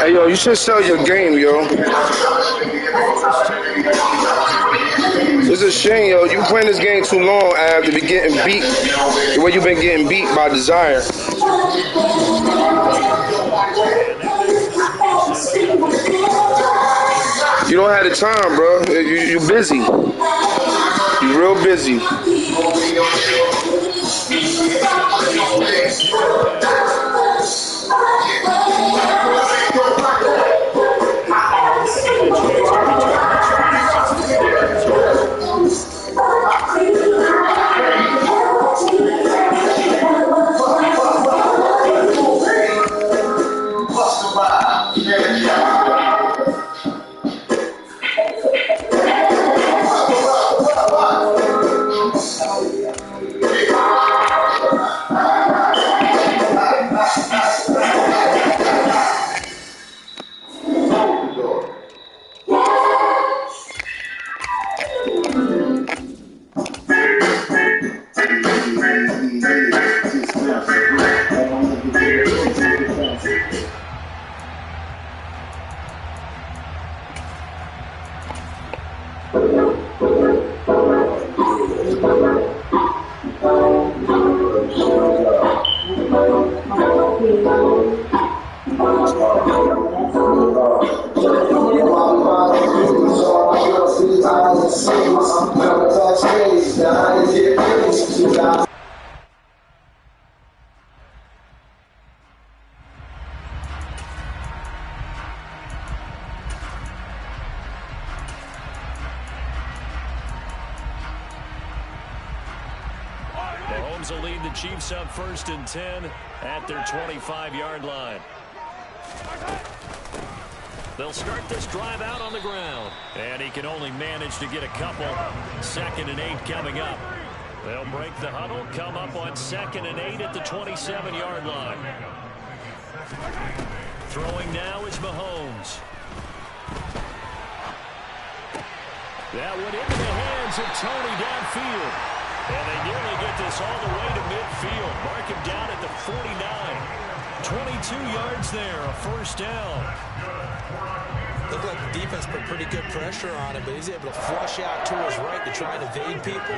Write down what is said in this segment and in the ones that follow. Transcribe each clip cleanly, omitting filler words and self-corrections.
Hey, yo, you should sell your game, yo. It's a shame, yo. You playing this game too long after be getting beat the way you've been getting beat by Desire. You don't have the time, bro. You busy. You real busy. Mahomes will lead the Chiefs up 1st and 10 at their 25-yard line. They'll start this drive out on the ground. And he can only manage to get a couple. 2nd and 8 coming up. They'll break the huddle, come up on 2nd and 8 at the 27-yard line. Throwing now is Mahomes. That went into the hands of Tony downfield. And they nearly get this all the way to midfield. Mark him down at the 49. 22 yards there, a 1st down. Looked like the defense put pretty good pressure on him, but he's able to flush out to his right to try and evade people.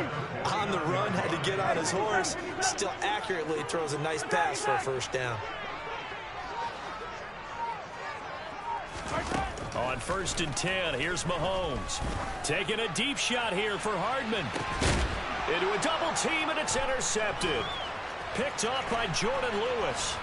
On the run, had to get on his horse. Still accurately throws a nice pass for a 1st down. On 1st and 10, here's Mahomes. Taking a deep shot here for Hardman. Into a double team, and it's intercepted. Picked off by Jordan Lewis.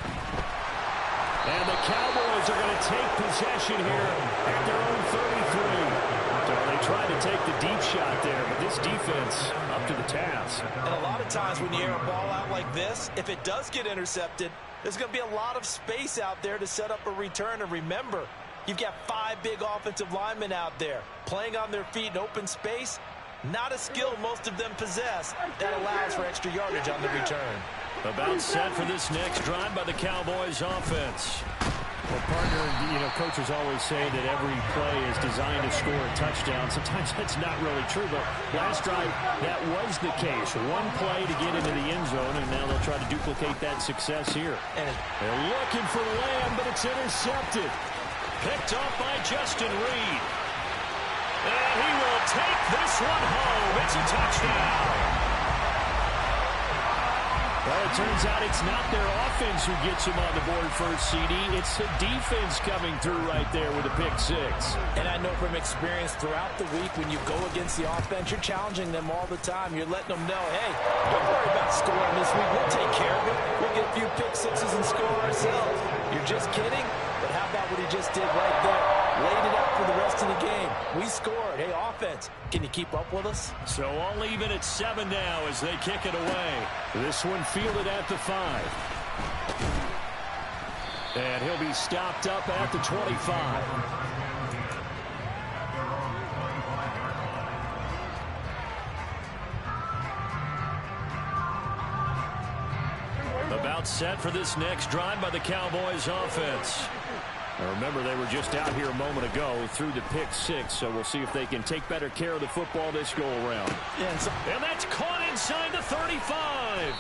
And the Cowboys are going to take possession here at their own 33. So they tried to take the deep shot there, but this defense up to the task. And a lot of times when you air a ball out like this, if it does get intercepted, there's going to be a lot of space out there to set up a return. And remember, you've got 5 big offensive linemen out there playing on their feet in open space. Not a skill most of them possess that allows for extra yardage on the return. About set for this next drive by the Cowboys offense. Well, partner, you know, coaches always say that every play is designed to score a touchdown. Sometimes that's not really true, but last drive, that was the case. One play to get into the end zone, and now they'll try to duplicate that success here. And they're looking for Lamb, but it's intercepted. Picked off by Justin Reed. And he will take this one home That's a touchdown. Well, it turns out it's not their offense who gets him on the board first, CD. It's the defense coming through right there with a pick six. And I know from experience throughout the week when you go against the offense, you're challenging them all the time. You're letting them know, hey, don't worry about scoring this week. We'll take care of it. We'll get a few pick sixes and score ourselves. You're just kidding? But how about what he just did right there? Laid it out for the rest of the game. We scored. Hey, offense, can you keep up with us? So all even at 7 now as they kick it away. This one fielded at the 5. And he'll be stopped up at the 25. About set for this next drive by the Cowboys offense. Now remember, they were just out here a moment ago through the pick six, so we'll see if they can take better care of the football this go-around. And that's caught inside the 35.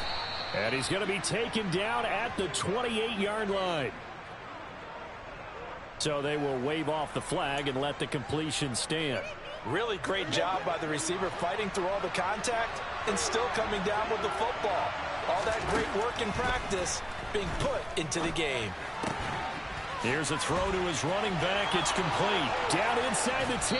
And he's going to be taken down at the 28-yard line. So they will wave off the flag and let the completion stand. Really great job by the receiver fighting through all the contact and still coming down with the football. All that great work in practice being put into the game. Here's a throw to his running back. It's complete. Down inside the 10.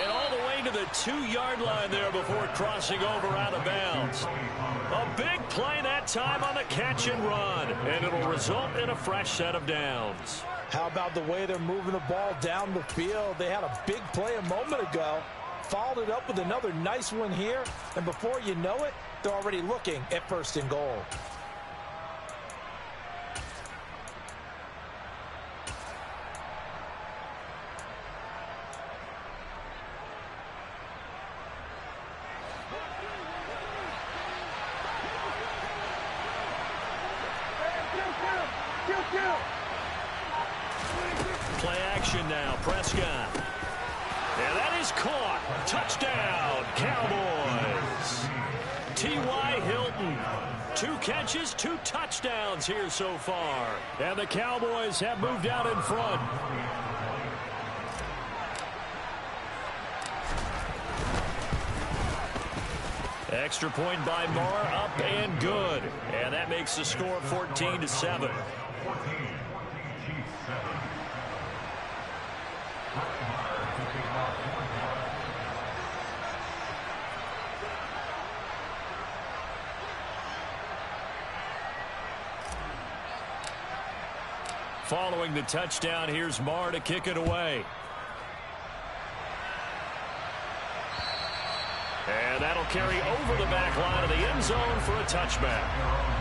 And all the way to the 2-yard line there before crossing over out of bounds. A big play that time on the catch and run. And it'll result in a fresh set of downs. How about the way they're moving the ball down the field? They had a big play a moment ago. Followed it up with another nice one here. And before you know it, they're already looking at 1st and goal. Play action now. Prescott. And that is caught. Touchdown, Cowboys. T.Y. Hilton. 2 catches, 2 touchdowns here so far. And the Cowboys have moved out in front. Extra point by Marr, up and good. And that makes the score 14-7. Following the touchdown, here's Marr to kick it away. And that'll carry over the back line of the end zone for a touchback.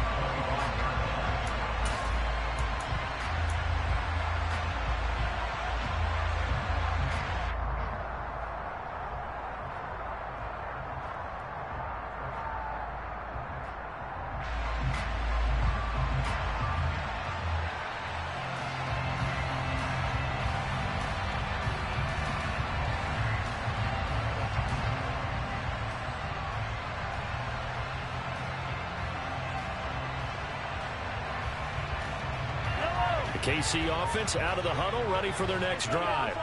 KC offense out of the huddle, ready for their next drive.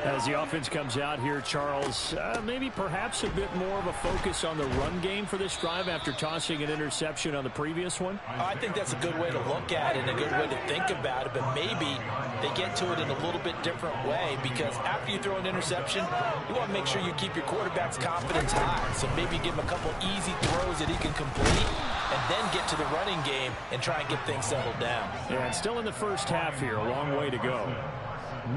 As the offense comes out here, Charles, maybe perhaps a bit more of a focus on the run game for this drive after tossing an interception on the previous one? I think that's a good way to look at it and a good way to think about it, but maybe they get to it in a little bit different way because after you throw an interception, you want to make sure you keep your quarterback's confidence high. So maybe give him a couple easy throws that he can complete and then get to the running game and try and get things settled down. Yeah, and still in the first half here, a long way to go.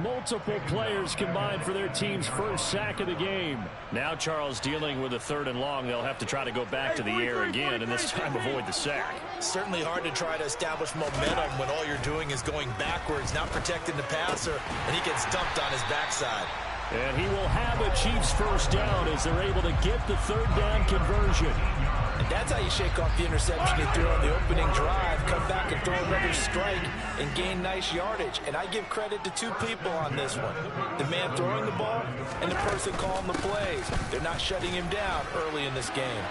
Multiple players combined for their team's first sack of the game. Now Charles dealing with a 3rd and long. They'll have to try to go back to the air again and this time avoid the sack. Certainly hard to try to establish momentum when all you're doing is going backwards, not protecting the passer, and he gets dumped on his backside. And he will have a Chiefs first down as they're able to get the 3rd down conversion. And that's how you shake off the interception he threw on the opening drive, come back and throw another strike and gain nice yardage. And I give credit to 2 people on this one. The man throwing the ball and the person calling the plays. They're not shutting him down early in this game.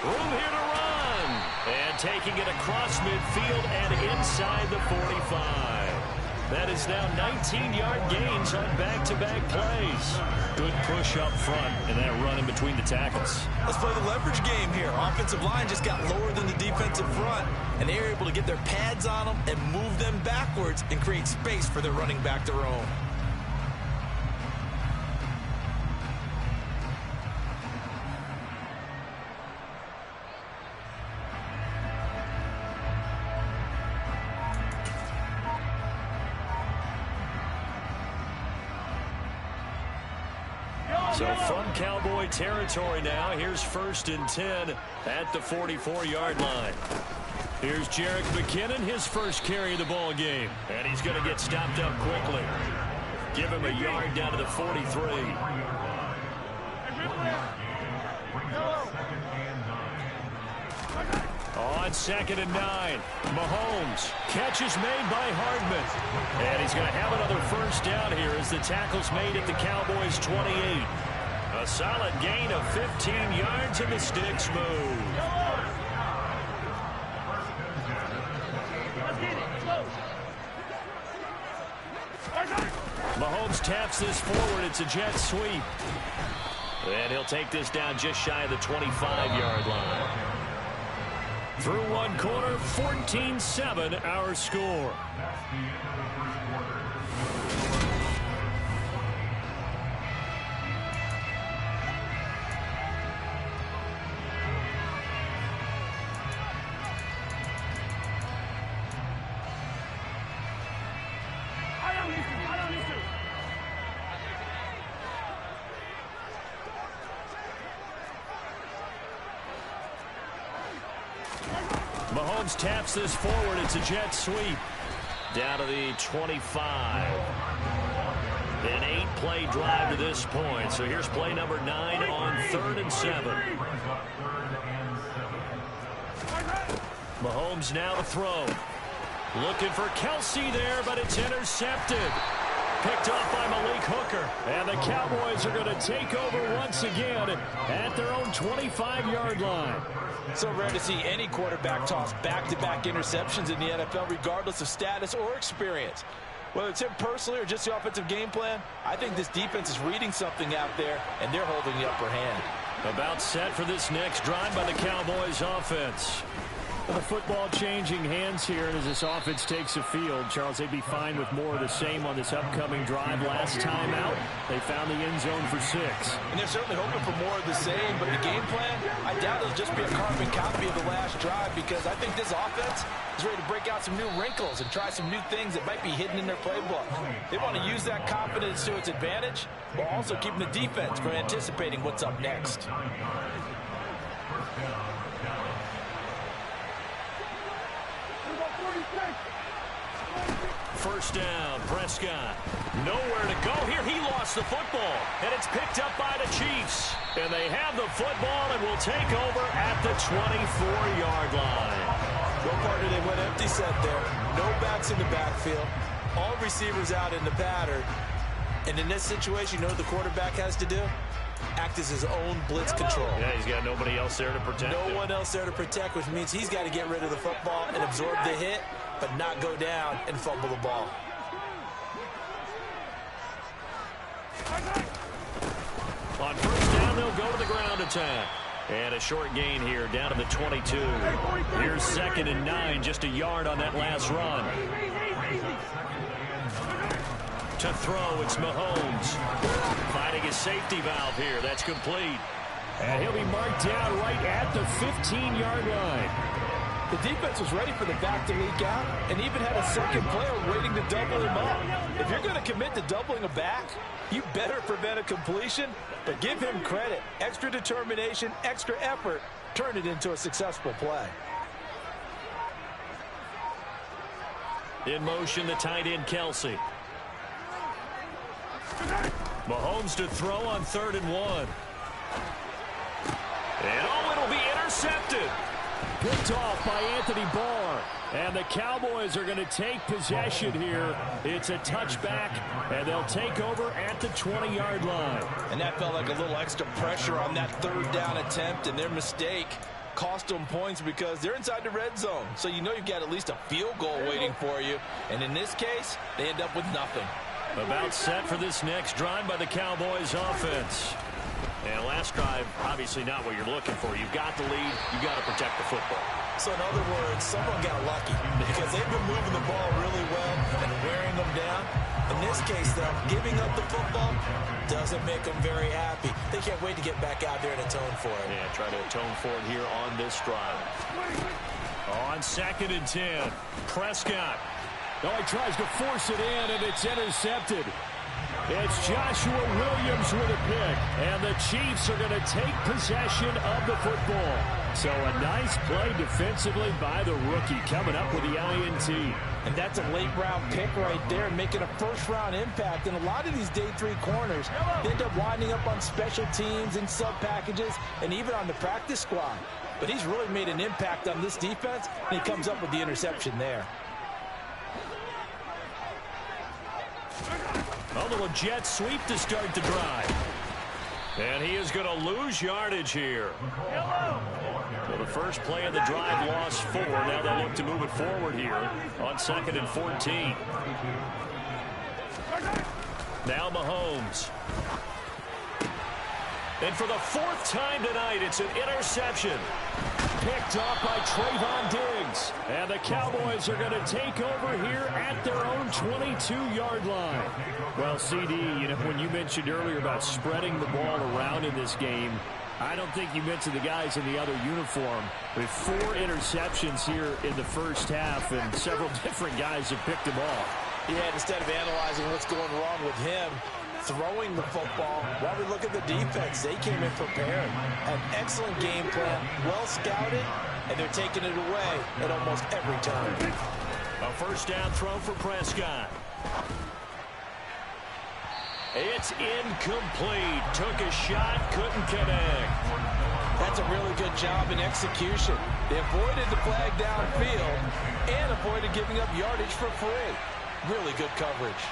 Room here to run. And taking it across midfield and inside the 45. That is now 19-yard gains on back-to-back plays. Good push up front and that run in between the tackles. Let's play the leverage game here. Offensive line just got lower than the defensive front, and they were able to get their pads on them and move them backwards and create space for their running back to roam. So from Cowboy territory now, here's 1st and 10 at the 44-yard line. Here's Jerick McKinnon, his first carry of the ball game. And he's going to get stopped up quickly. Give him a yard down to the 43. On 2nd and 9, Mahomes. Catch is made by Hardman. And he's going to have another first down here as the tackle's made at the Cowboys' 28. A solid gain of 15 yards and the sticks move. Mahomes taps this forward. It's a jet sweep. And he'll take this down just shy of the 25-yard line. Through one quarter, 14-7 our score. Mahomes taps this forward. It's a jet sweep. Down to the 25. An 8-play drive to this point. So here's play number 9 on 3rd and 7. Mahomes now to throw. Looking for Kelsey there, but it's intercepted. Picked off by Malik Hooker. And the Cowboys are going to take over once again at their own 25-yard line. So rare to see any quarterback toss back-to-back interceptions in the NFL, regardless of status or experience. Whether it's him personally or just the offensive game plan, I think this defense is reading something out there, and they're holding the upper hand. About set for this next drive by the Cowboys offense. The football changing hands here, and as this offense takes the field, Charles, they'd be fine with more of the same on this upcoming drive. Last time out, they found the end zone for 6. And they're certainly hoping for more of the same, but the game plan, I doubt it'll just be a carbon copy of the last drive, because I think this offense is ready to break out some new wrinkles and try some new things that might be hidden in their playbook. They want to use that confidence to its advantage, while also keeping the defense from anticipating what's up next. First down, Prescott. Nowhere to go here. He lost the football, and it's picked up by the Chiefs. And they have the football and will take over at the 24-yard line. What part they went empty set there. No backs in the backfield. All receivers out in the pattern. And in this situation, you know what the quarterback has to do? Act as his own blitz control. Yeah, he's got nobody else there to protect him. No one else there to protect, which means he's got to get rid of the football and absorb the hit, but not go down and fumble the ball. On first down, they'll go to the ground attack. And a short gain here, down to the 22. Here's 2nd and 9, just a yard on that last run. To throw, it's Mahomes. Finding his safety valve here. That's complete. And he'll be marked down right at the 15-yard line. The defense was ready for the back to leak out and even had a second player waiting to double him up. If you're going to commit to doubling a back, you better prevent a completion, but give him credit. Extra determination, extra effort, turn it into a successful play. In motion, the tight end, Kelsey. Mahomes to throw on 3rd and 1. And oh, it'll be intercepted. Picked off by Anthony Barr. And the Cowboys are going to take possession here. It's a touchback, and they'll take over at the 20-yard line. And that felt like a little extra pressure on that 3rd down attempt, and their mistake cost them points because they're inside the red zone. So you know you've got at least a field goal waiting for you. And in this case, they end up with nothing. About set for this next drive by the Cowboys offense. And last drive, obviously not what you're looking for. You've got the lead. You've got to protect the football. So in other words, someone got lucky because they've been moving the ball really well and wearing them down. In this case, though, giving up the football doesn't make them very happy. They can't wait to get back out there and atone for it. Yeah, try to atone for it here on this drive. On 2nd and 10, Prescott. Oh, he tries to force it in, and it's intercepted. It's Joshua Williams with a pick, and the Chiefs are going to take possession of the football. So a nice play defensively by the rookie, coming up with the INT. And that's a late-round pick right there, making a first-round impact. And a lot of these day 3 corners end up winding up on special teams and sub-packages and even on the practice squad. But he's really made an impact on this defense, and he comes up with the interception there. A little jet sweep to start the drive. And he is going to lose yardage here. So the first play of the drive lost 4. Now they'll look to move it forward here on 2nd and 14. Now Mahomes. And for the 4th time tonight, it's an interception. Picked off by Trayvon Diggs. And the Cowboys are going to take over here at their own 22-yard line. Well, CD, you know, when you mentioned earlier about spreading the ball around in this game, I don't think you mentioned the guys in the other uniform. With 4 interceptions here in the first half, and several different guys have picked them off. Yeah, instead of analyzing what's going wrong with him, throwing the football, while we look at the defense, they came in prepared. An excellent game plan, well scouted, and they're taking it away at almost every turn. A first down throw for Prescott. It's incomplete. Took a shot, couldn't connect. That's a really good job in execution. They avoided the flag downfield and avoided giving up yardage for free. Really good coverage.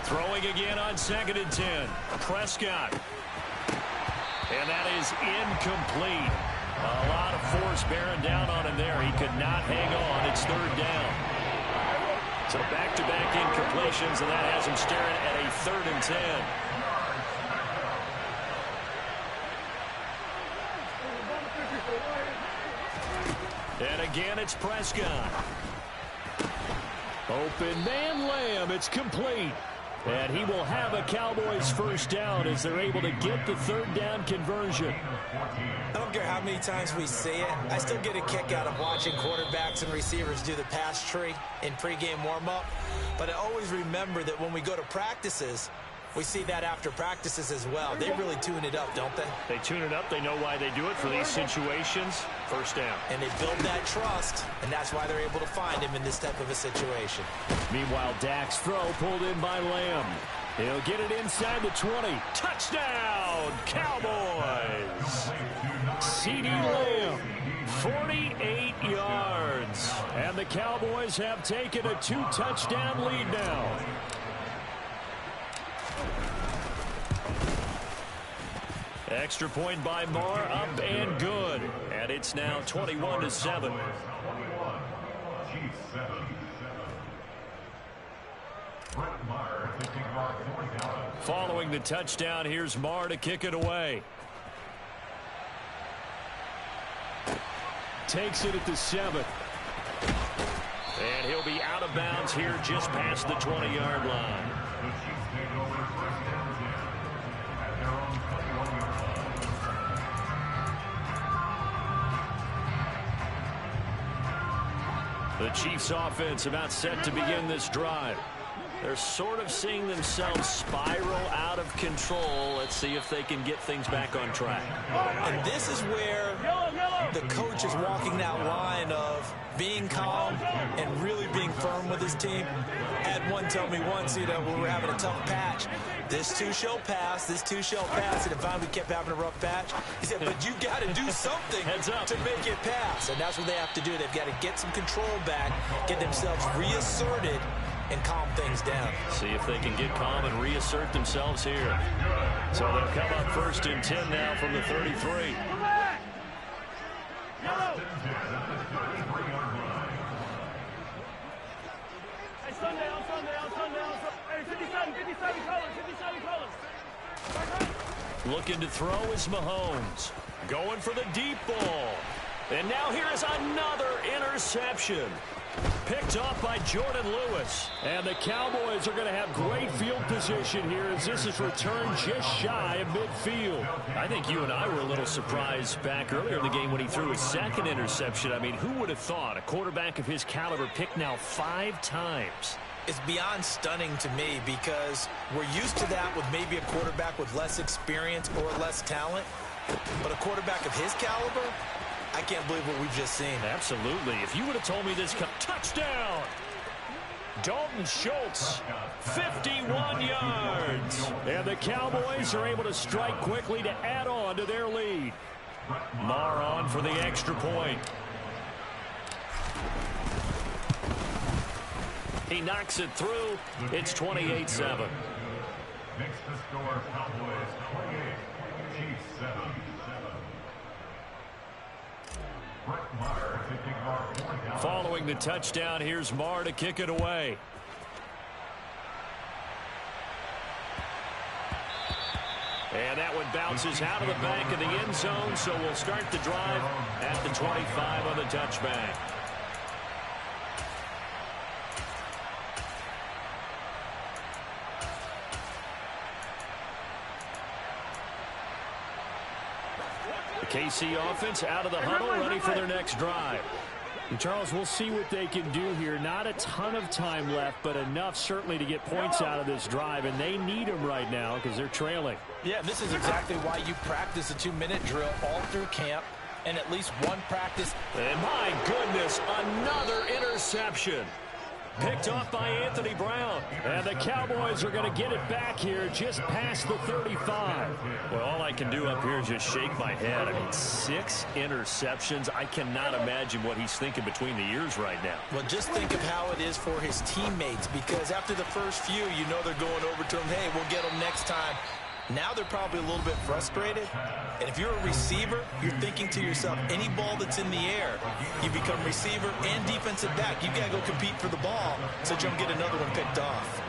Throwing again on 2nd and 10. Prescott. And that is incomplete. A lot of force bearing down on him there. He could not hang on. It's 3rd down. So back-to-back incompletions, and that has him staring at a 3rd and 10. And again, it's Prescott. Open man Lamb. It's complete. And he will have a Cowboys first down as they're able to get the 3rd down conversion. I don't care how many times we see it. I still get a kick out of watching quarterbacks and receivers do the pass tree in pregame warm-up. But I always remember that when we go to practices, we see that after practices as well. They really tune it up, don't they? They tune it up. They know why they do it for these situations. First down. And they build that trust, and that's why they're able to find him in this type of a situation. Meanwhile, Dak's throw pulled in by Lamb. He'll get it inside the 20. Touchdown, Cowboys! CeeDee Lamb, 48 yards. And the Cowboys have taken a 2-touchdown lead now. Extra point by Marr, up and good. And it's now 21-7. Following the touchdown, here's Marr to kick it away. Takes it at the 7. And he'll be out of bounds here just past the 20-yard line. The Chiefs offense about set to begin this drive. They're sort of seeing themselves spiral out of control. Let's see if they can get things back on track. And this is where the coach is walking that line of being calm and really being firm with his team. Had one tell me once, you know, when we were having a tough patch, this too shall pass, this too shall pass. And if we kept having a rough patch, he said, but you got to do something to make it pass. And that's what they have to do. They've got to get some control back, get themselves reasserted, and calm things down. See if they can get calm and reassert themselves here. So they'll come up 1st and 10 now from the 33. Looking to throw is Mahomes. Going for the deep ball. And now here is another interception. Picked off by Jordan Lewis. And the Cowboys are going to have great field position here as this is returned just shy of midfield. I think you and I were a little surprised back earlier in the game when he threw his second interception. I mean, who would have thought a quarterback of his caliber picked now 5 times? It's beyond stunning to me because we're used to that with maybe a quarterback with less experience or less talent. But a quarterback of his caliber, I can't believe what we've just seen. Absolutely. If you would have told me this, touchdown! Dalton Schultz, 51 yards. And the Cowboys are able to strike quickly to add on to their lead. Marr on for the extra point. He knocks it through. It's 28-7. Makes the score Cowboys 28, Chiefs 7. Following the touchdown, here's Marr to kick it away. And that one bounces out of the back of the end zone, so we'll start the drive at the 25 on the touchback. The KC offense out of the huddle, ready for their next drive. And Charles, we'll see what they can do here. Not a ton of time left, but enough certainly to get points out of this drive, and they need them right now because they're trailing. Yeah, this is exactly why you practice a 2-minute drill all through camp and at least one practice. And my goodness, another interception. Picked off by Anthony Brown. And the Cowboys are going to get it back here just past the 35. Well, all I can do up here is just shake my head. I mean, 6 interceptions. I cannot imagine what he's thinking between the ears right now. Well, just think of how it is for his teammates, because after the first few, you know they're going over to him, hey, we'll get them next time. Now they're probably a little bit frustrated. And if you're a receiver, you're thinking to yourself, any ball that's in the air, you become receiver and defensive back. You got to go compete for the ball so you don't get another one picked off.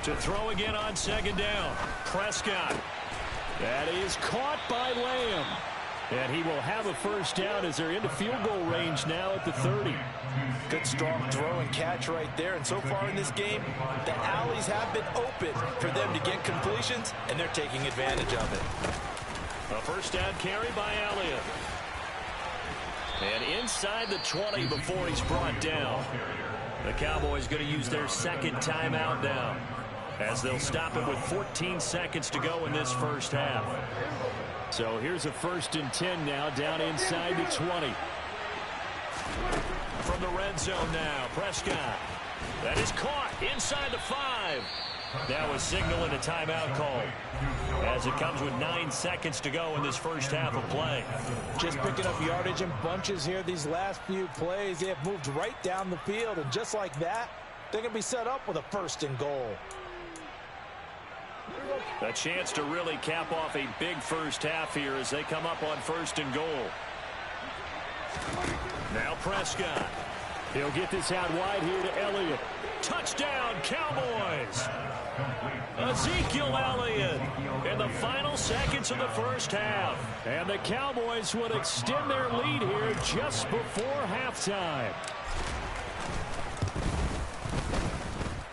To throw again on second down. Prescott. That is caught by Lamb. And he will have a first down as they're into field goal range now at the 30. Good strong throw and catch right there. And so far in this game, the alleys have been open for them to get completions, and they're taking advantage of it. A first down carry by Elliott. And inside the 20 before he's brought down. The Cowboys going to use their second timeout now, as they'll stop it with 14 seconds to go in this first half. So here's a 1st and 10 now, down inside the 20. From the red zone now, Prescott. That is caught inside the 5. Now a signal and a timeout call, as it comes with 9 seconds to go in this first half of play. Just picking up yardage in bunches here these last few plays. They have moved right down the field, and just like that, they're going to be set up with a 1st and goal. A chance to really cap off a big first half here as they come up on 1st and goal. Now Prescott. He'll get this out wide here to Elliott. Touchdown, Cowboys! Ezekiel Elliott in the final seconds of the first half. And the Cowboys would extend their lead here just before halftime.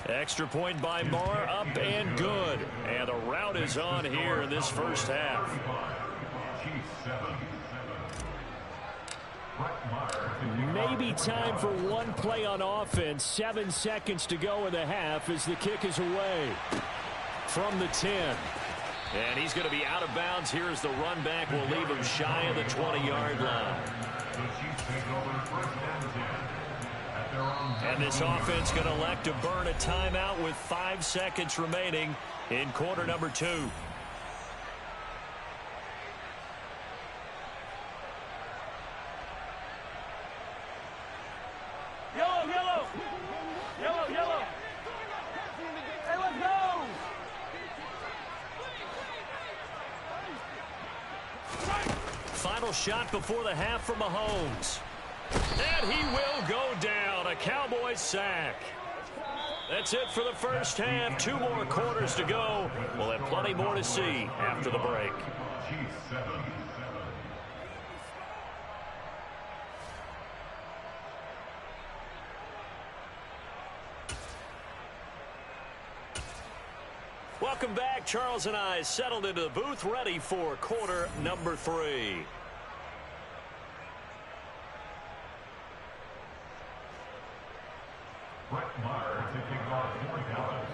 Extra point by Marr, up and good. And the route is on here in this first half. Maybe time for one play on offense. 7 seconds to go in the half as the kick is away from the 10. And he's going to be out of bounds here as the run back will leave him shy of the 20-yard line. And this offense going to elect to burn a timeout with 5 seconds remaining in quarter number 2. Yellow, yellow. Yellow, yellow. Hey, let's go. final shot before the half for Mahomes. And he will go down. A Cowboys sack. That's it for the first half. 2 more quarters to go. We'll have plenty more to see after the break. Chiefs 7. Welcome back. Charles and I settled into the booth, ready for quarter number 3. Brett Maher taking off 40 Dallas.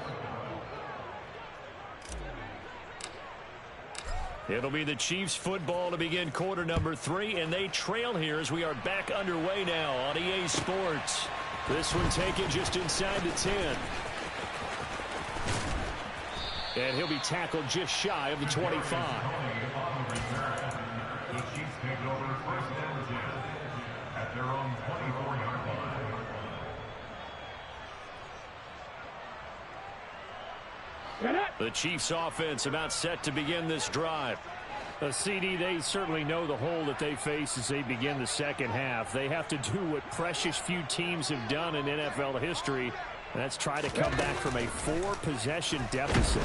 It'll be the Chiefs football to begin quarter number 3, and they trail here as we are back underway now on EA Sports. This one taken just inside the 10. And he'll be tackled just shy of the 25. The Chiefs take over first and 10 at their own 24-yard line. The Chiefs offense about set to begin this drive. CD, they certainly know the hole that they face as they begin the second half. They have to do what precious few teams have done in NFL history. That's try to come back from a 4-possession deficit.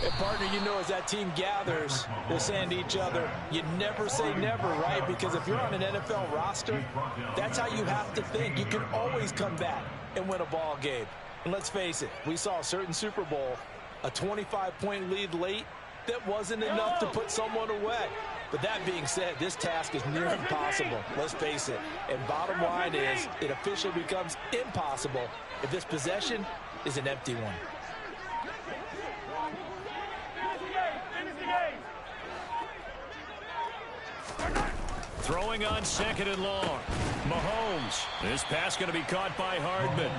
And partner, you know, as that team gathers, they're saying to each other, you never say never, right? Because if you're on an NFL roster, that's how you have to think. You can always come back and win a ball game. And let's face it, we saw a certain Super Bowl, a 25-point lead late, that wasn't enough to put someone away. But that being said, this task is near impossible. Let's face it. And bottom line is, it officially becomes impossible if this possession is an empty one. Throwing on 2nd and long. Mahomes. This pass going to be caught by Hardman.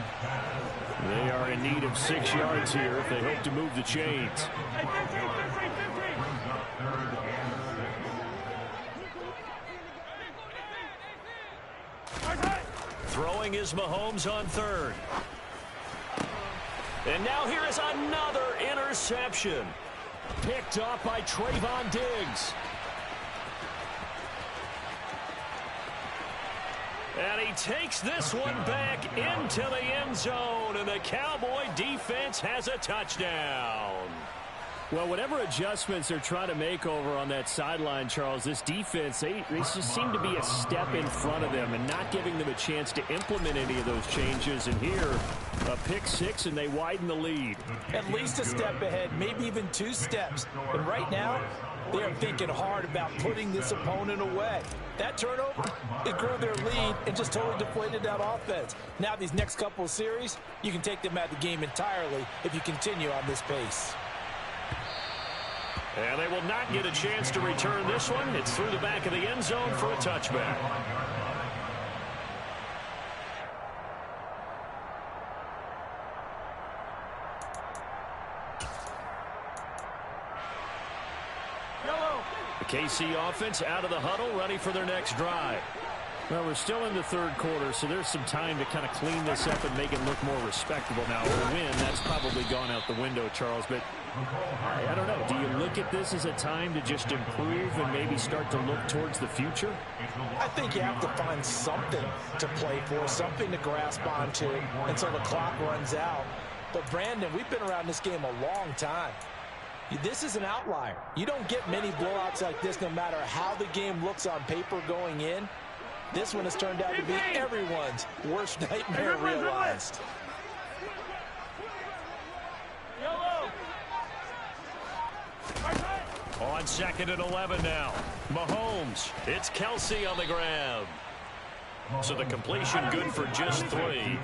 They are in need of 6 yards here if they hope to move the chains. Throwing is Mahomes on 3rd. And now here is another interception. Picked off by Trayvon Diggs. And he takes this one back into the end zone, and the Cowboy defense has a touchdown. Well, whatever adjustments they're trying to make over on that sideline, Charles, this defense, they just seem to be a step in front of them and not giving them a chance to implement any of those changes. And here, a pick 6, and they widen the lead. At least a step ahead, maybe even 2 steps. And right now, they are thinking hard about putting this opponent away. That turnover, it grew their lead and just totally deflated that offense. Now these next couple of series, you can take them out of the game entirely if you continue on this pace. And they will not get a chance to return this one. It's through the back of the end zone for a touchback. The KC offense out of the huddle, ready for their next drive. Well, we're still in the 3rd quarter, so there's some time to kind of clean this up and make it look more respectable. Now, a win, that's probably gone out the window, Charles, but I don't know. Do you look at this as a time to just improve and maybe start to look towards the future? I think you have to find something to play for, something to grasp onto until the clock runs out. But, Brandon, we've been around this game a long time. This is an outlier. You don't get many blowouts like this no matter how the game looks on paper going in. This one has turned out to be everyone's worst nightmare realized. On 2nd and 11 now. Mahomes. It's Kelsey on the grab. So the completion good for just 3.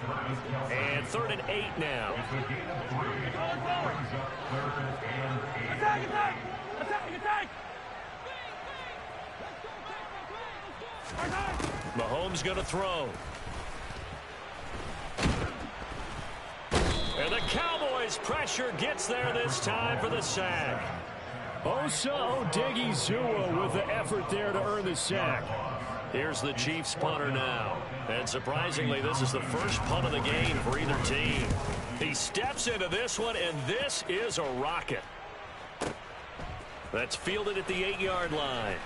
And 3rd and 8 now. Attack, attack! Attack, attack! Mahomes going to throw. And the Cowboys pressure gets there this time for the sack. Osa Odighizuwa with the effort there to earn the sack. Here's the Chiefs punter now. And surprisingly, this is the first punt of the game for either team. He steps into this one, and this is a rocket. That's fielded at the 8-yard line.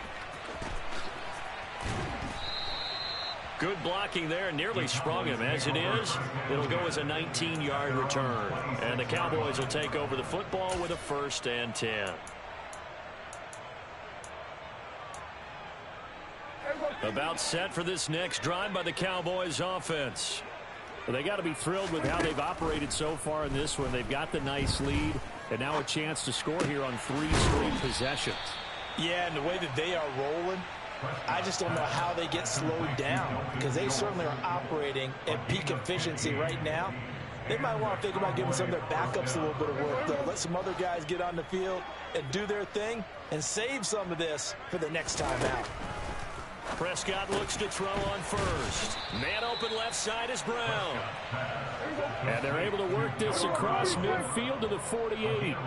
Good blocking there, nearly sprung him. As it is, it'll go as a 19-yard return. And the Cowboys will take over the football with a 1st and 10. About set for this next drive by the Cowboys offense. Well, they got to be thrilled with how they've operated so far in this one. They've got the nice lead, and now a chance to score here on 3 straight possessions. Yeah, and the way that they are rolling, I just don't know how they get slowed down, because they certainly are operating at peak efficiency right now. They might want to think about giving some of their backups a little bit of work, though. Let some other guys get on the field and do their thing and save some of this for the next time out. Prescott looks to throw on first. Man open left side is Brown. And they're able to work this across midfield to the 48.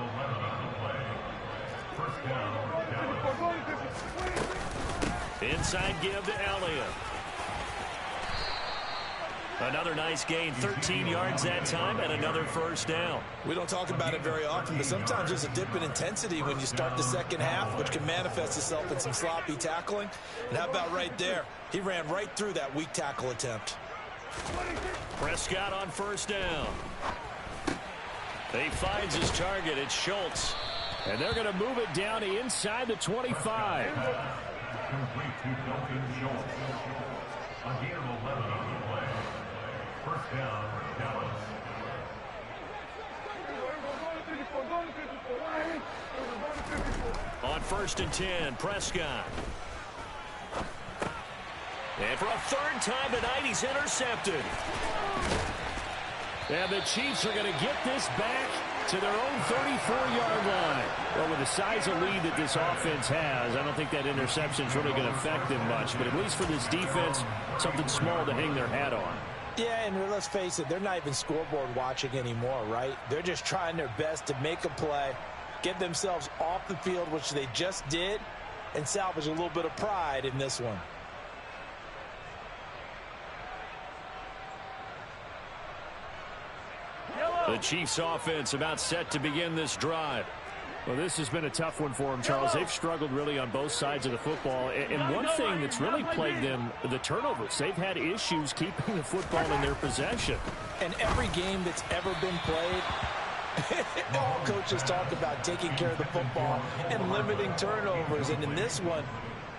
Inside give to Elliott. Another nice gain, 13 yards that time, and another 1st down. We don't talk about it very often, but sometimes there's a dip in intensity when you start the second half, which can manifest itself in some sloppy tackling. And how about right there? He ran right through that weak tackle attempt. Prescott on 1st down. He finds his target. It's Schultz. And they're going to move it down to inside the 25. Complete to Dalton Schultz. A gain of 11 on the play. 1st down, Dallas. On 1st and 10, Prescott. And for a 3rd time tonight, he's intercepted. And the Chiefs are going to get this back to their own 34-yard line. Well, with the size of lead that this offense has, I don't think that interception's really going to affect them much. But at least for this defense, something small to hang their hat on. Yeah, and let's face it, they're not even scoreboard watching anymore, right? They're just trying their best to make a play, get themselves off the field, which they just did, and salvage a little bit of pride in this one. The Chiefs offense about set to begin this drive. Well, this has been a tough one for them, Charles. They've struggled really on both sides of the football. And one thing that's really plagued them, the turnovers. They've had issues keeping the football in their possession. And every game that's ever been played, all coaches talk about taking care of the football and limiting turnovers. And in this one,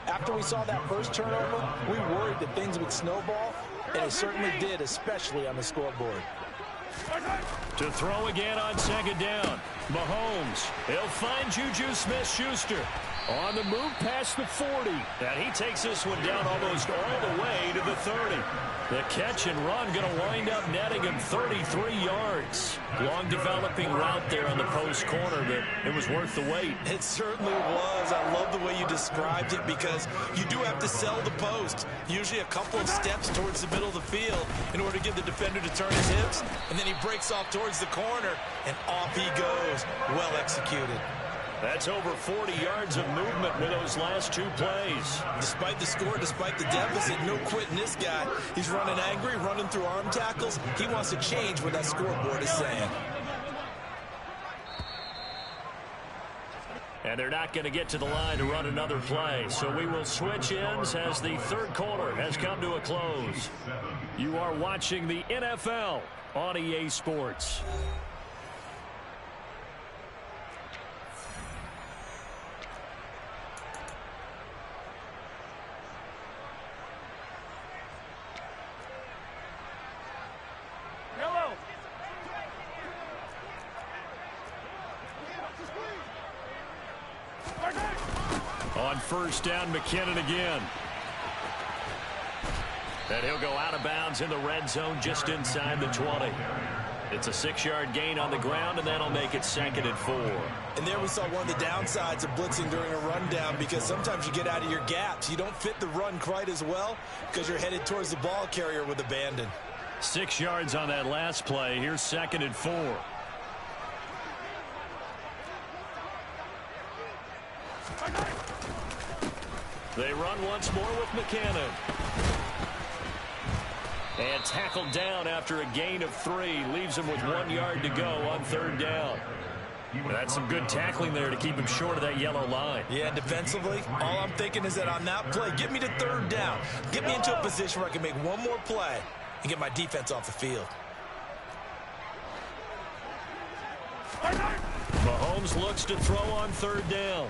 after we saw that first turnover, we worried that things would snowball, and it certainly did, especially on the scoreboard. To throw again on 2nd down. Mahomes. He'll find Juju Smith-Schuster. On the move past the 40. And he takes this one down almost all the way to the 30. The catch and run going to wind up netting him 33 yards. Long developing route there on the post corner, but it was worth the wait. It certainly was. I love the way you described it, because you do have to sell the post. Usually a couple of steps towards the middle of the field in order to get the defender to turn his hips. And then he breaks off towards the corner, and off he goes. Well executed. That's over 40 yards of movement with those last 2 plays. Despite the score, despite the deficit, no quitting this guy. He's running angry, running through arm tackles. He wants to change what that scoreboard is saying. And they're not going to get to the line to run another play. So we will switch ends as the 3rd quarter has come to a close. You are watching the NFL on EA Sports. On 1st down, McKinnon again. And he'll go out of bounds in the red zone just inside the 20. It's a 6-yard gain on the ground, and that'll make it 2nd and 4. And there we saw one of the downsides of blitzing during a rundown, because sometimes you get out of your gaps. You don't fit the run quite as well because you're headed towards the ball carrier with abandon. 6 yards on that last play. Here's 2nd and 4. They run once more with McKinnon. And tackled down after a gain of 3. Leaves him with 1 yard to go on 3rd down. That's some good tackling there to keep him short of that yellow line. Yeah, defensively, all I'm thinking is that on that play, get me to third down. Get me into a position where I can make one more play and get my defense off the field. Mahomes looks to throw on third down.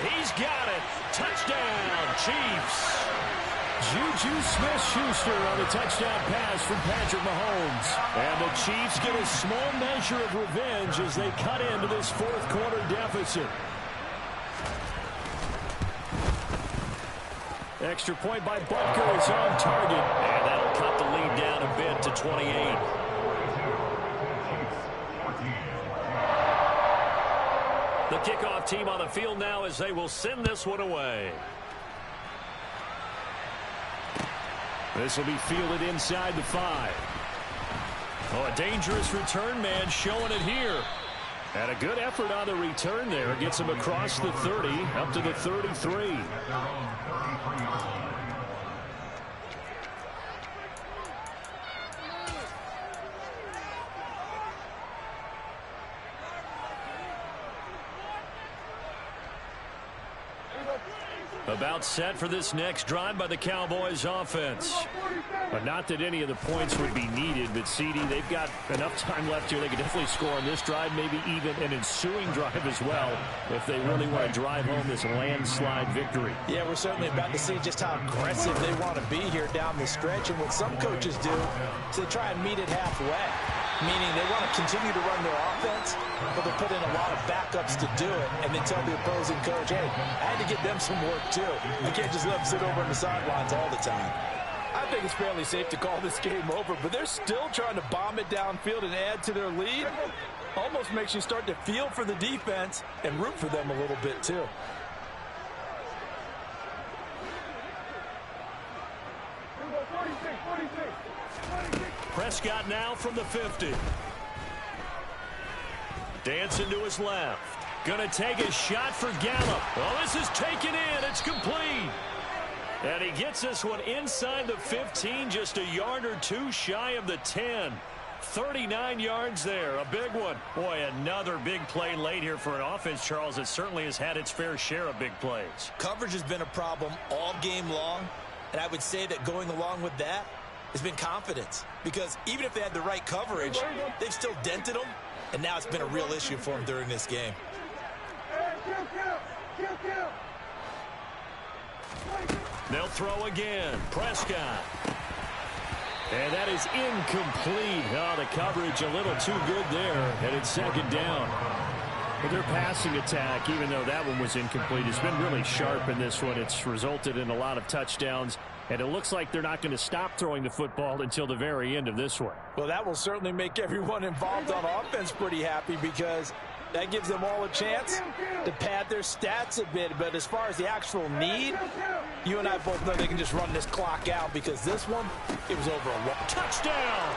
He's got it. Touchdown, Chiefs. Juju Smith-Schuster on the touchdown pass from Patrick Mahomes. And the Chiefs get a small measure of revenge as they cut into this fourth quarter deficit. Extra point by Butker is on target. And that'll cut the lead down a bit to 28. The kickoff team on the field now as they will send this one away. This will be fielded inside the 5. Oh, a dangerous return man showing it here. And a good effort on the return there. Gets him across the 30 up to the 33. About set for this next drive by the Cowboys offense. But not that any of the points would be needed, but CD, they've got enough time left here. They could definitely score on this drive, maybe even an ensuing drive as well, if they really want to drive home this landslide victory. Yeah, we're certainly about to see just how aggressive they want to be here down the stretch. And what some coaches do is they try and meet it halfway, meaning they want to continue to run their offense, but they'll put in a lot of backups to do it, and then tell the opposing coach, hey, I had to get them some work too. You can't just let them sit over on the sidelines all the time. I think it's fairly safe to call this game over, but they're still trying to bomb it downfield and add to their lead. Almost makes you start to feel for the defense and root for them a little bit too. Prescott now from the 50. Dancing to his left. Gonna take a shot for Gallup. Well, this is taken in. It's complete. And he gets this one inside the 15, just a yard or two shy of the 10. 39 yards there, a big one. Boy, another big play late here for an offense, Charles, that certainly has had its fair share of big plays. Coverage has been a problem all game long, and I would say that going along with that has been confidence. Because even if they had the right coverage, they've still dented them, and now it's been a real issue for them during this game. They'll throw again. Prescott. And that is incomplete. Oh, the coverage a little too good there. And it's second down. But their passing attack, even though that one was incomplete, has been really sharp in this one. It's resulted in a lot of touchdowns. And it looks like they're not going to stop throwing the football until the very end of this one. Well, that will certainly make everyone involved on offense pretty happy, because that gives them all a chance to pad their stats a bit. But as far as the actual need, you and I both know they can just run this clock out, because this one, it was over a long touchdown.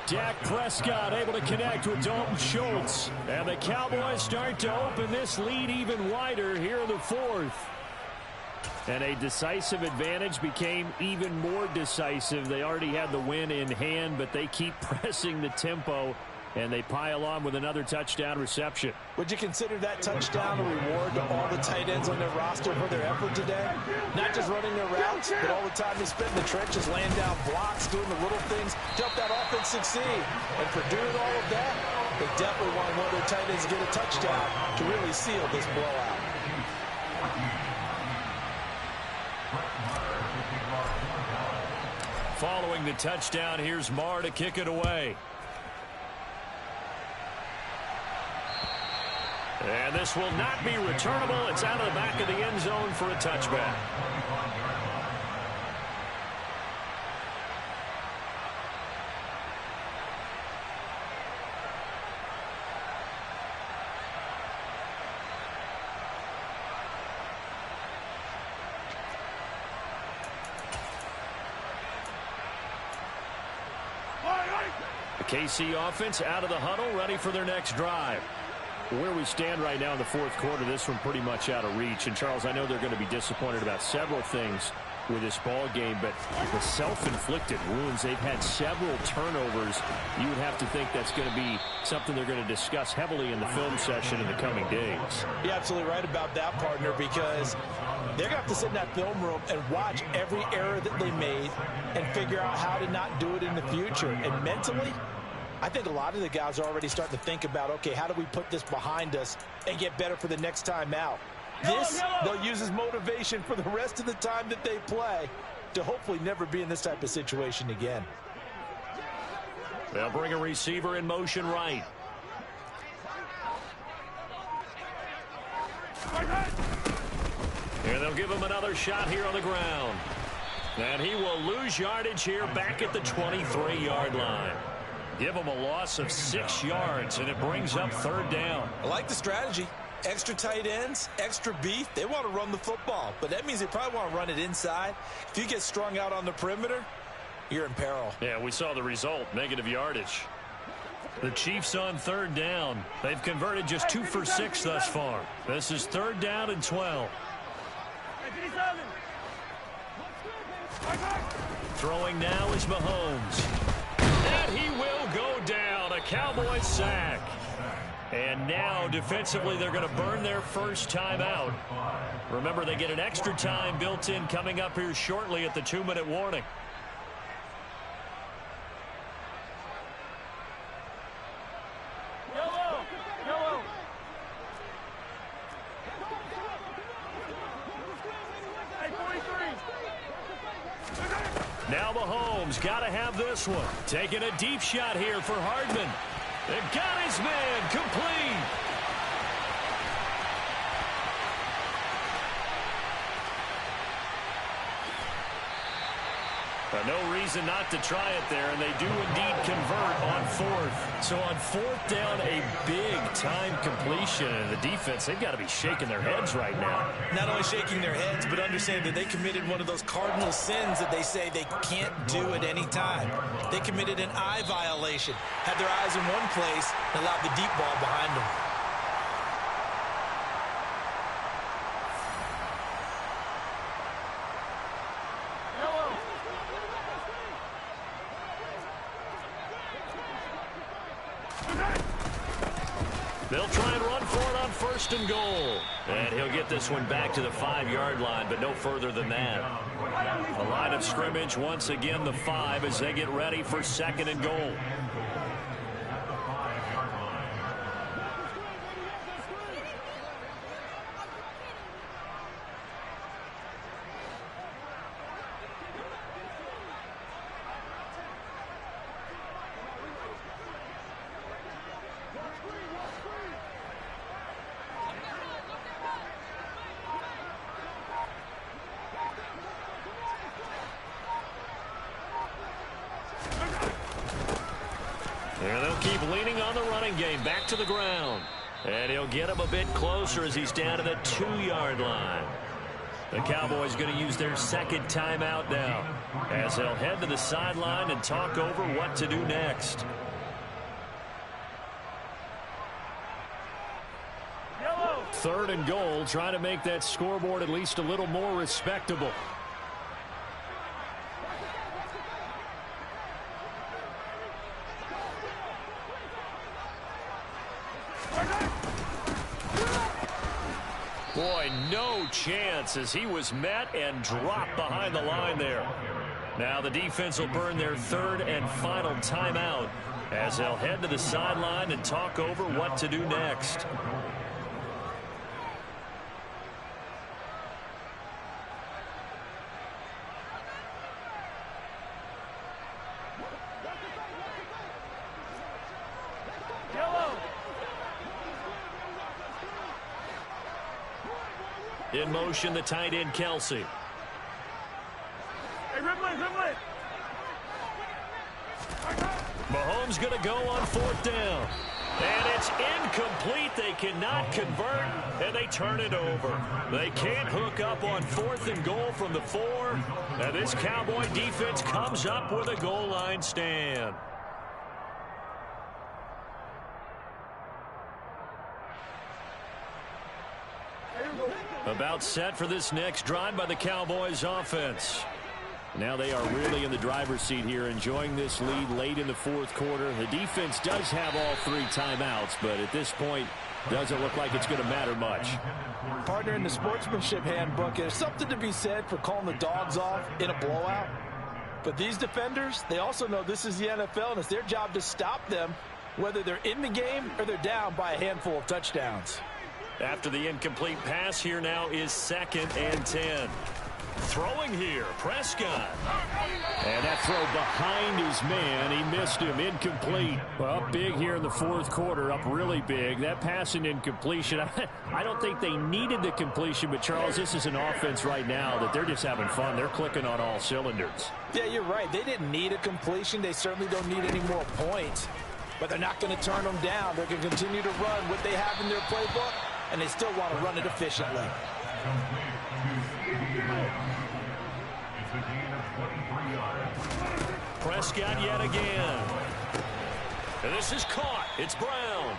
Dak Prescott able to connect with Dalton Schultz. And the Cowboys start to open this lead even wider here in the fourth. And a decisive advantage became even more decisive. They already had the win in hand, but they keep pressing the tempo, and they pile on with another touchdown reception. Would you consider that touchdown a reward to all the tight ends on their roster for their effort today? Not just running their routes, but all the time they spent in the trenches, laying down blocks, doing the little things to help that offense succeed. And for doing all of that, they definitely want one of their tight ends to get a touchdown to really seal this blowout. Following the touchdown, here's Marr to kick it away. And this will not be returnable. It's out of the back of the end zone for a touchback. The KC offense out of the huddle, ready for their next drive. Where we stand right now in the fourth quarter, this one pretty much out of reach. And, Charles, I know they're going to be disappointed about several things. with this ball game, but the self-inflicted wounds, they've had several turnovers. You would have to think that's going to be something they're going to discuss heavily in the film session in the coming days. You're absolutely right about that, partner, because they're going to have to sit in that film room and watch every error that they made and figure out how to not do it in the future. And mentally, I think a lot of the guys are already starting to think about, okay, how do we put this behind us and get better for the next time out? This, they'll use as motivation for the rest of the time that they play to hopefully never be in this type of situation again. They'll bring a receiver in motion right. And they'll give him another shot here on the ground. And he will lose yardage here back at the 23-yard line. Give him a loss of 6 yards, and it brings up 3rd down. I like the strategy. Extra tight ends, extra beef. They want to run the football, but that means they probably want to run it inside. If you get strung out on the perimeter, you're in peril. Yeah, we saw the result, negative yardage. The Chiefs on 3rd down. They've converted just 2 for 6 thus far. This is 3rd down and 12. Throwing now is Mahomes. And he will go down. A Cowboys sack. And now, defensively, they're going to burn their first timeout. Remember, they get an extra time built in coming up here shortly at the 2-minute warning. Now Mahomes got to have this one. Taking a deep shot here for Hardman. They got his man complete. No reason not to try it there, and they do indeed convert on 4th. So on 4th down, a big-time completion, and the defense, they've got to be shaking their heads right now. Not only shaking their heads, but understand that they committed one of those cardinal sins that they say they can't do at any time. They committed an eye violation, had their eyes in one place, and allowed the deep ball behind them. They'll try and run for it on 1st and goal. And he'll get this one back to the 5-yard line, but no further than that. The line of scrimmage, once again, the 5 as they get ready for 2nd and goal. And they'll keep leaning on the running game back to the ground. And he'll get him a bit closer as he's down to the 2-yard line. The Cowboys going to use their 2nd timeout now as they'll head to the sideline and talk over what to do next. Third and goal, trying to make that scoreboard at least a little more respectable. Boy, no chance as he was met and dropped behind the line there. Now the defense will burn their 3rd and final timeout as they'll head to the sideline and talk over what to do next. In motion, the tight end, Kelsey. Hey, Ridley. Mahomes going to go on 4th down. And it's incomplete. They cannot convert, and they turn it over. They can't hook up on 4th and goal from the 4. And this Cowboy defense comes up with a goal line stand. Hey, About set for this next drive by the Cowboys offense. Now they are really in the driver's seat here, enjoying this lead late in the fourth quarter. The defense does have all 3 timeouts, but at this point, doesn't look like it's going to matter much. Partner, in the sportsmanship handbook, there's something to be said for calling the Dogs off in a blowout. But these defenders, they also know this is the NFL, and it's their job to stop them, whether they're in the game or they're down by a handful of touchdowns. After the incomplete pass, here now is 2nd and 10. Throwing here, Prescott. And that throw behind his man. He missed him. Incomplete. Well, up big here in the fourth quarter. Up really big. That pass and incompletion. I don't think they needed the completion, but, Charles, this is an offense right now that they're just having fun. They're clicking on all cylinders. Yeah, you're right. They didn't need a completion. They certainly don't need any more points. But they're not going to turn them down. They're going to continue to run what they have in their playbook, and they still want to run it efficiently. Prescott yet again. And this is caught. It's Brown.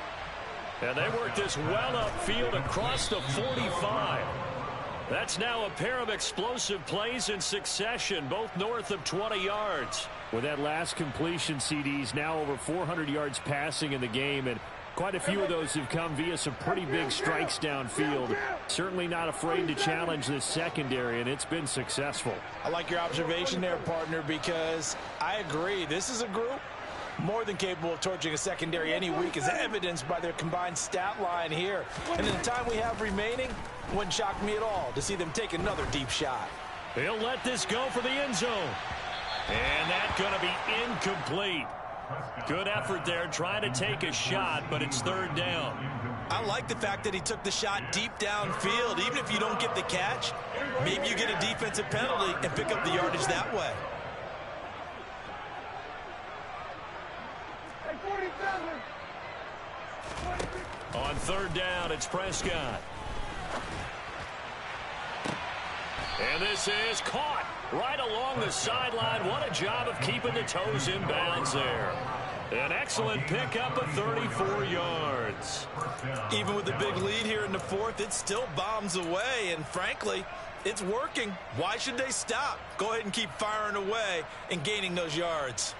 And they work this well upfield across the 45. That's now a pair of explosive plays in succession, both north of 20 yards. With that last completion, CD's now over 400 yards passing in the game, and quite a few of those have come via some pretty big strikes downfield. Certainly not afraid to challenge this secondary, and it's been successful. I like your observation there, partner, because I agree. This is a group more than capable of torching a secondary any week, as evidenced by their combined stat line here. And in the time we have remaining, wouldn't shock me at all to see them take another deep shot. He'll let this go for the end zone. And that's going to be incomplete. Good effort there, trying to take a shot, but it's 3rd down. I like the fact that he took the shot deep downfield. Even if you don't get the catch, maybe you get a defensive penalty and pick up the yardage that way. On 3rd down, it's Prescott. And this is caught right along the sideline. What a job of keeping the toes in bounds there. An excellent pickup of 34 yards. Even with the big lead here in the fourth, it still bombs away. And frankly, it's working. Why should they stop? Go ahead and keep firing away and gaining those yards.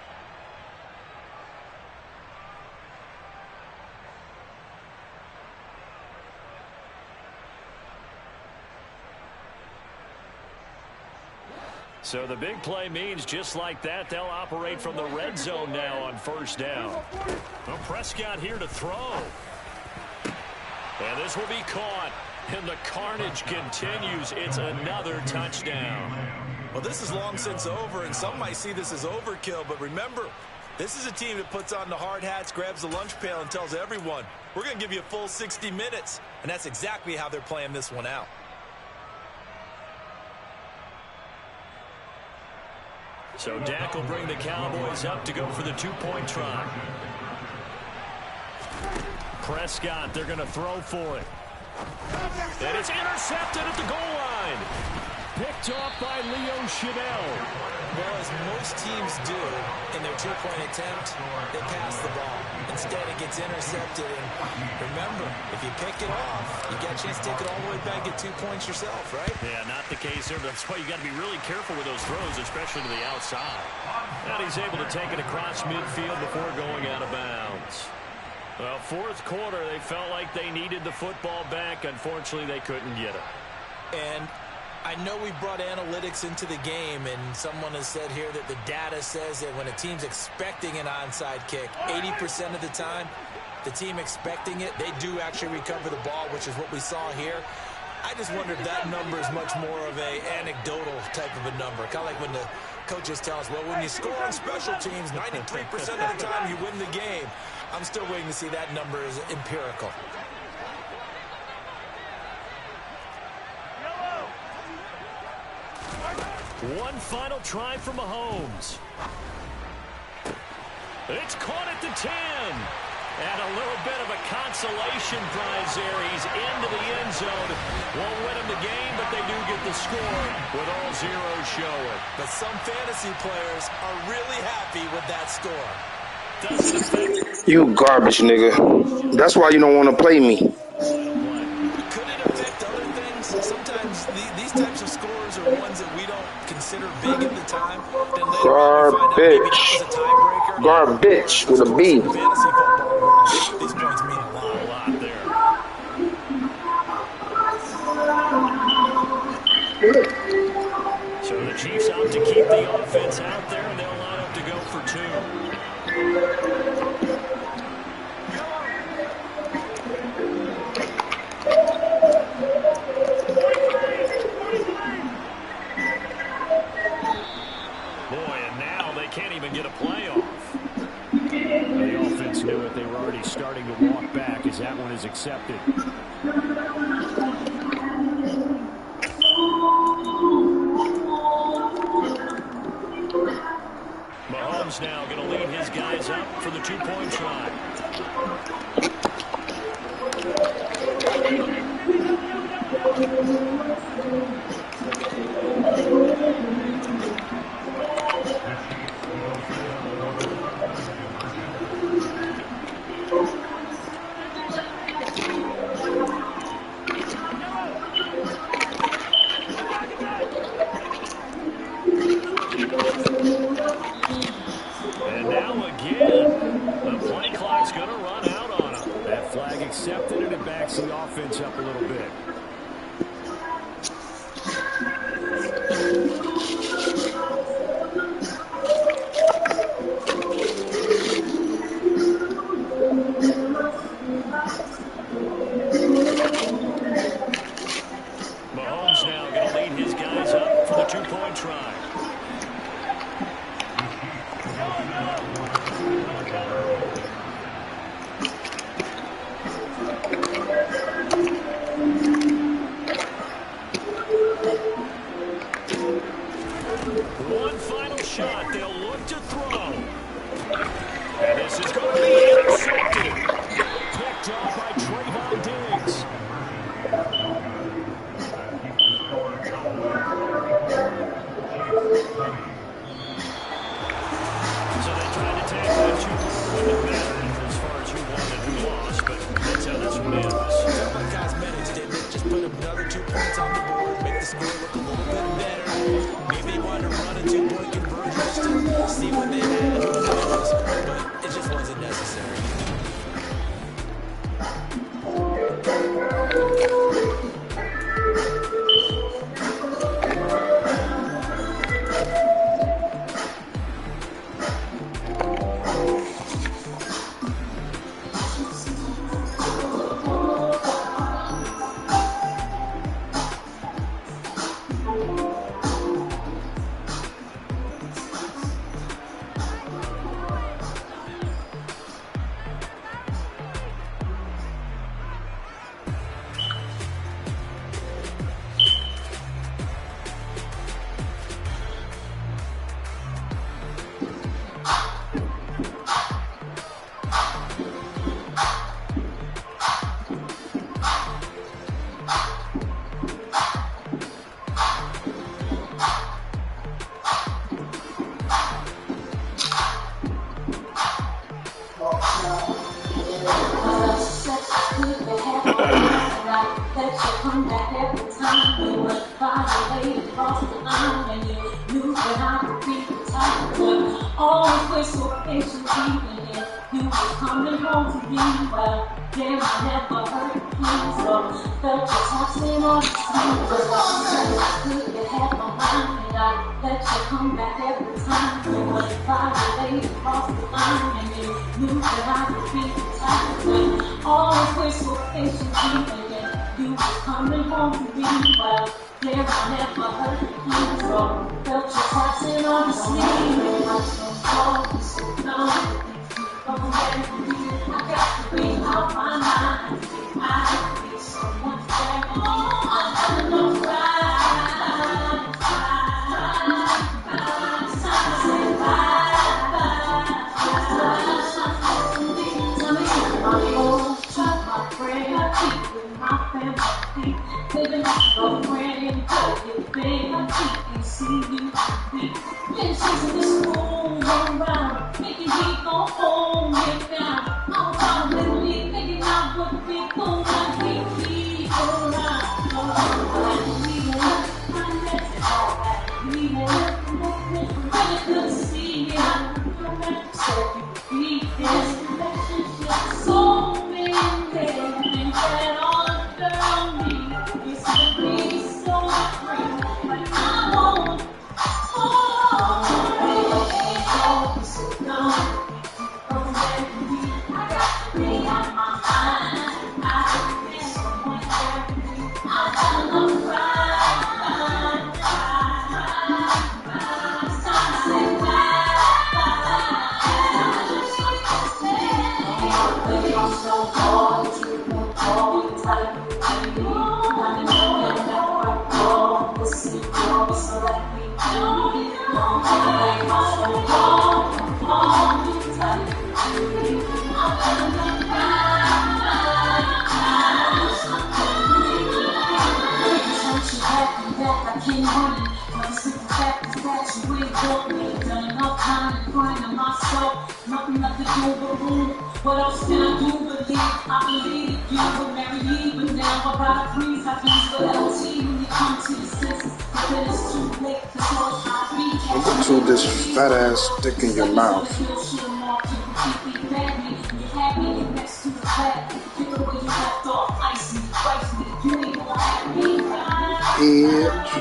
So the big play means just like that, they'll operate from the red zone now on 1st down. Well, Prescott here to throw. And this will be caught. And the carnage continues. It's another touchdown. Well, this is long since over, and some might see this as overkill. But remember, this is a team that puts on the hard hats, grabs the lunch pail, and tells everyone, we're going to give you a full 60 minutes. And that's exactly how they're playing this one out. So Dak will bring the Cowboys up to go for the 2-point try. Prescott, they're going to throw for it. And it's intercepted at the goal line. Picked off by Leo Chanel. Well, as most teams do in their 2-point attempt, they pass the ball. Instead, it gets intercepted. And remember, if you pick it off, you get a chance to take it all the way back, get 2 points yourself, right? Yeah, not the case there. That's why you got to be really careful with those throws, especially to the outside. And he's able to take it across midfield before going out of bounds. Well, fourth quarter, they felt like they needed the football back. Unfortunately, they couldn't get it. And I know we brought analytics into the game, and someone has said here that the data says that when a team's expecting an onside kick, 80% of the time, the team expecting it, they do actually recover the ball, which is what we saw here. I just wonder if that number is much more of a anecdotal type of a number. Kind of like when the coaches tell us, well, when you score on special teams, 93% of the time you win the game. I'm still waiting to see that number as empirical. One final try for Mahomes. It's caught at the 10. And a little bit of a consolation prize there. He's into the end zone. Won't win him the game, but they do get the score with all zeros showing. But some fantasy players are really happy with that score. You garbage, nigga. That's why you don't want to play me. Could it affect other things? defensive scores are ones that we don't consider big at the time, then later on we find out maybe that was a tiebreaker. Garbage with a B. Fantasy football world, these points mean a lot there. So the Chiefs opt to keep the offense out there, and they'll line up to go for 2. Boy, and now they can't even get a playoff. The offense knew it. They were already starting to walk back as that one is accepted. Mahomes now going to lead his guys up for the 2-point try. And now again, the play clock's going to run out on him. That flag accepted, and it backs the offense up a little bit. Mahomes now going to lead his guys up for the 2-point try. One final shot. They'll look to throw. And this is going to be intercepted. Picked off by Trayvon Diggs. So they tried to take that 2-point win as far as who won and who lost, but that's how this one ends. Felt like cosmetics, didn't it? Just put another 2 points on the board, make the score look a little bit better. Maybe they wanted to run a 2-point conversion just to see what they had, who knows, but it just wasn't necessary. Always so patient, even if you were coming home to me. Well, damn, I never heard you please. So felt your toxin on the sleeve. But good, you had my mind, and I let you come back every time. You went far away across the line, and you knew that I would be the type. Always so patient, even if you were coming home to me. Well, damn, I never heard you please. So felt your toxin on the sleeve. I got to be out my mind. I be someone that I'm no right. My whole truck, my friend, I keep with my family. Living like a friend, you think I keep see you. Been chasing this fool around, making me go home and down. I'm probably thinking I would be cool when we keep around. I What else can I do but leave? I believe you would marry me, but now I gotta freeze. I freeze for LT when you come to your senses. But then it's too late, cause all I be to this fat ass dick in your mouth. Bitch.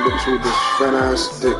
Look through this fat ass dick.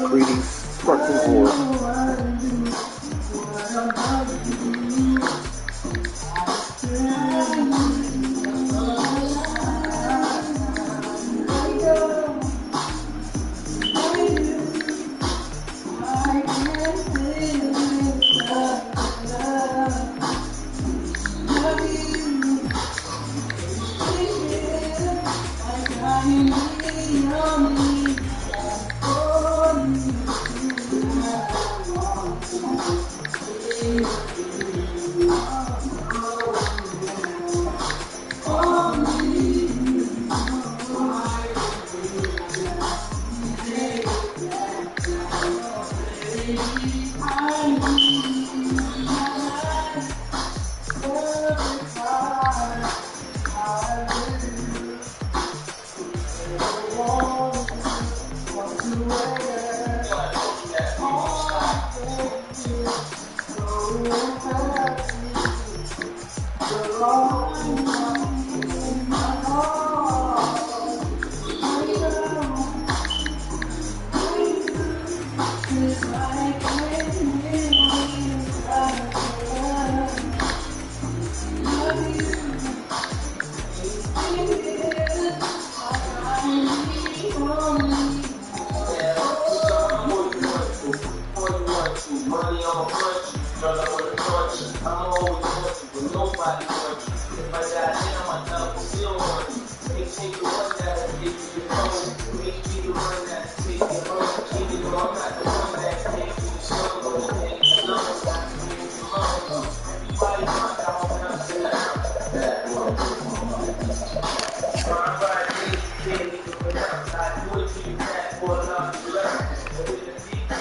Greedy fucking whore.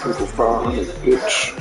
2 for 500, bitch.